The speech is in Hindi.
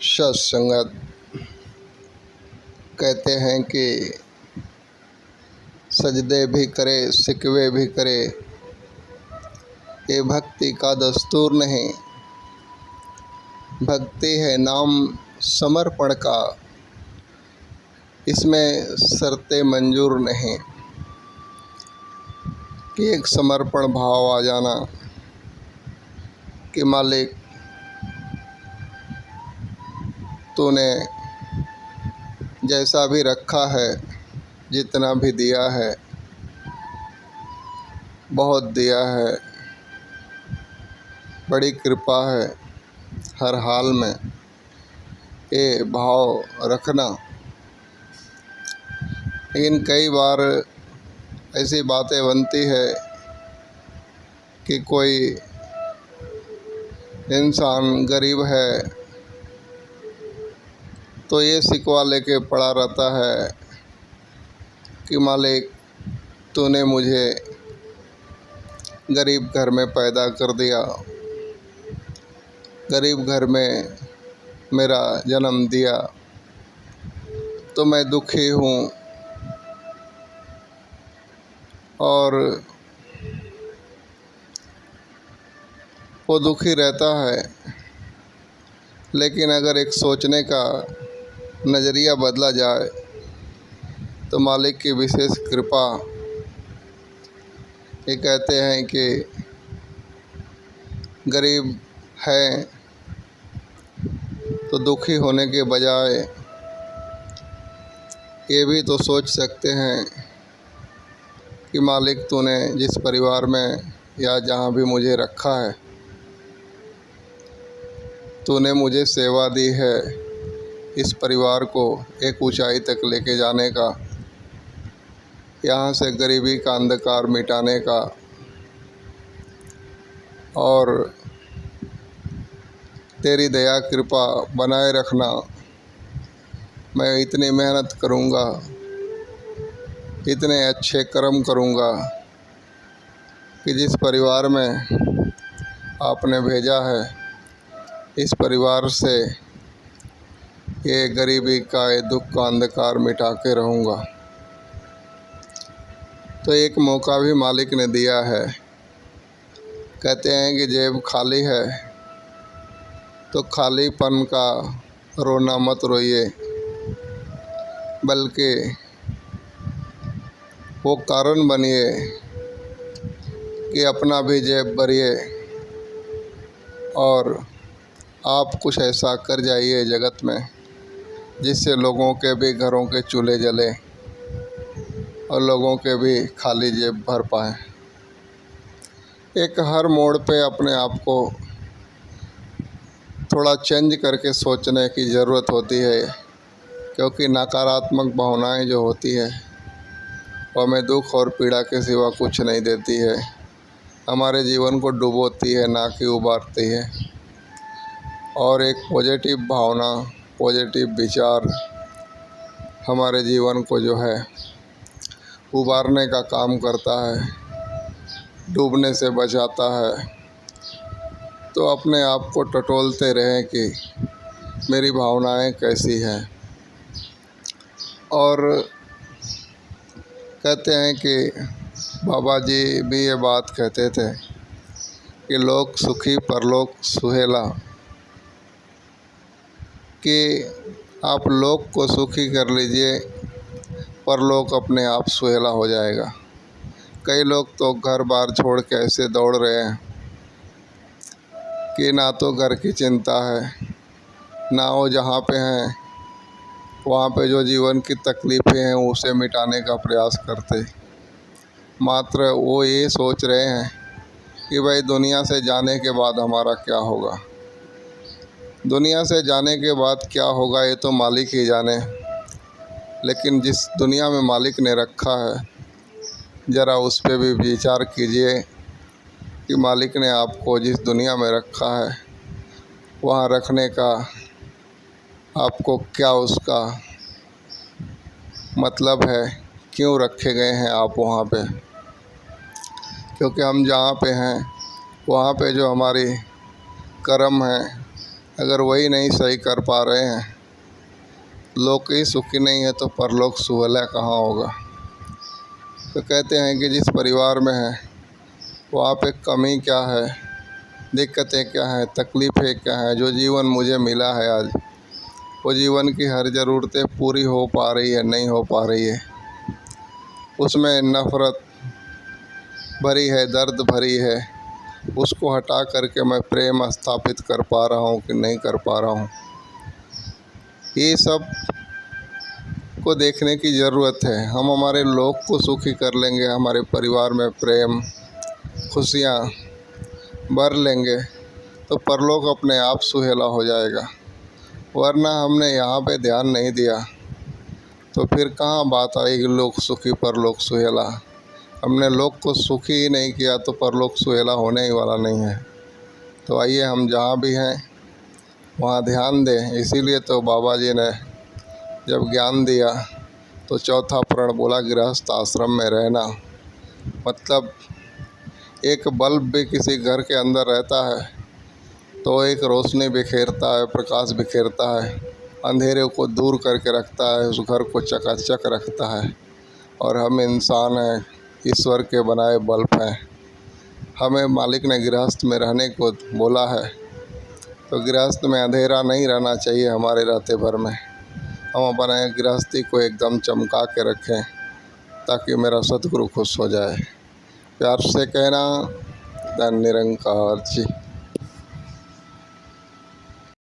सत्संगत कहते हैं कि सजदे भी करे सिकवे भी करे, ये भक्ति का दस्तूर नहीं। भक्ति है नाम समर्पण का, इसमें शर्तें मंजूर नहीं। कि एक समर्पण भाव आ जाना कि मालिक तूने जैसा भी रखा है, जितना भी दिया है, बहुत दिया है, बड़ी कृपा है। हर हाल में ये भाव रखना। लेकिन कई बार ऐसी बातें बनती है कि कोई इंसान गरीब है तो ये शिकवा लेके पड़ा रहता है कि मालिक तूने मुझे गरीब घर में पैदा कर दिया, गरीब घर में मेरा जन्म दिया, तो मैं दुखी हूँ। और वो दुखी रहता है। लेकिन अगर एक सोचने का नज़रिया बदला जाए तो मालिक की विशेष कृपा। ये कहते हैं कि गरीब है तो दुखी होने के बजाय ये भी तो सोच सकते हैं कि मालिक तूने जिस परिवार में या जहाँ भी मुझे रखा है, तूने मुझे सेवा दी है इस परिवार को एक ऊंचाई तक लेके जाने का, यहाँ से गरीबी का अंधकार मिटाने का। और तेरी दया कृपा बनाए रखना। मैं इतनी मेहनत करूँगा, इतने अच्छे कर्म करूँगा कि जिस परिवार में आपने भेजा है, इस परिवार से ये गरीबी का ये दुख का अंधकार मिटा के रहूँगा। तो एक मौका भी मालिक ने दिया है। कहते हैं कि जेब खाली है तो खालीपन का रोना मत रोइए, बल्कि वो कारण बनिए कि अपना भी जेब भरिए और आप कुछ ऐसा कर जाइए जगत में जिससे लोगों के भी घरों के चूल्हे जले और लोगों के भी खाली जेब भर पाएँ। एक हर मोड़ पे अपने आप को थोड़ा चेंज करके सोचने की ज़रूरत होती है, क्योंकि नकारात्मक भावनाएं जो होती है वो हमें दुख और पीड़ा के सिवा कुछ नहीं देती है। हमारे जीवन को डुबोती है, ना कि उबारती है। और एक पॉजिटिव भावना, पॉजिटिव विचार हमारे जीवन को जो है उबारने का काम करता है, डूबने से बचाता है। तो अपने आप को टटोलते रहें कि मेरी भावनाएं कैसी हैं। और कहते हैं कि बाबा जी भी ये बात कहते थे कि लोक सुखी परलोक सुहेला, कि आप लोक को सुखी कर लीजिए, परलोक अपने आप सुहेला हो जाएगा। कई लोग तो घर बार छोड़ के ऐसे दौड़ रहे हैं कि ना तो घर की चिंता है, ना वो जहाँ पे हैं वहाँ पे जो जीवन की तकलीफ़ें हैं उसे मिटाने का प्रयास करते। मात्र वो ये सोच रहे हैं कि भाई दुनिया से जाने के बाद हमारा क्या होगा। दुनिया से जाने के बाद क्या होगा ये तो मालिक ही जाने। लेकिन जिस दुनिया में मालिक ने रखा है, ज़रा उस पे भी विचार कीजिए कि मालिक ने आपको जिस दुनिया में रखा है वहाँ रखने का आपको क्या उसका मतलब है, क्यों रखे गए हैं आप वहाँ पे। क्योंकि हम जहाँ पे हैं वहाँ पे जो हमारी कर्म हैं अगर वही नहीं सही कर पा रहे हैं, लोक ही सुखी नहीं है तो परलोक सुहला कहाँ होगा। तो कहते हैं कि जिस परिवार में है वहाँ पे कमी क्या है, दिक्कतें क्या हैं, तकलीफ़ें क्या हैं। जो जीवन मुझे मिला है आज, वो जीवन की हर ज़रूरतें पूरी हो पा रही है, नहीं हो पा रही है। उसमें नफ़रत भरी है, दर्द भरी है, उसको हटा करके मैं प्रेम स्थापित कर पा रहा हूँ कि नहीं कर पा रहा हूँ। ये सब को देखने की ज़रूरत है। हम हमारे लोग को सुखी कर लेंगे, हमारे परिवार में प्रेम खुशियाँ भर लेंगे तो परलोक अपने आप सुहेला हो जाएगा। वरना हमने यहाँ पे ध्यान नहीं दिया तो फिर कहाँ बात आएगी लोक सुखी परलोक सुहेला। हमने लोक को सुखी ही नहीं किया तो परलोक सुहेला होने ही वाला नहीं है। तो आइए हम जहाँ भी हैं वहाँ ध्यान दें। इसीलिए तो बाबा जी ने जब ज्ञान दिया तो चौथा प्रण बोला गृहस्थ आश्रम में रहना। मतलब एक बल्ब भी किसी घर के अंदर रहता है तो एक रोशनी बिखेरता है, प्रकाश बिखेरता है, अंधेरे को दूर करके रखता है, उस घर को चकाचक रखता है। और हम इंसान हैं, ईश्वर के बनाए बल्ब हैं। हमें मालिक ने गृहस्थ में रहने को बोला है तो गृहस्थ में अंधेरा नहीं रहना चाहिए हमारे रहते भर में। हम अपने गृहस्थी को एकदम चमका के रखें ताकि मेरा सतगुरु खुश हो जाए। प्यार से कहना, धन निरंकार जी।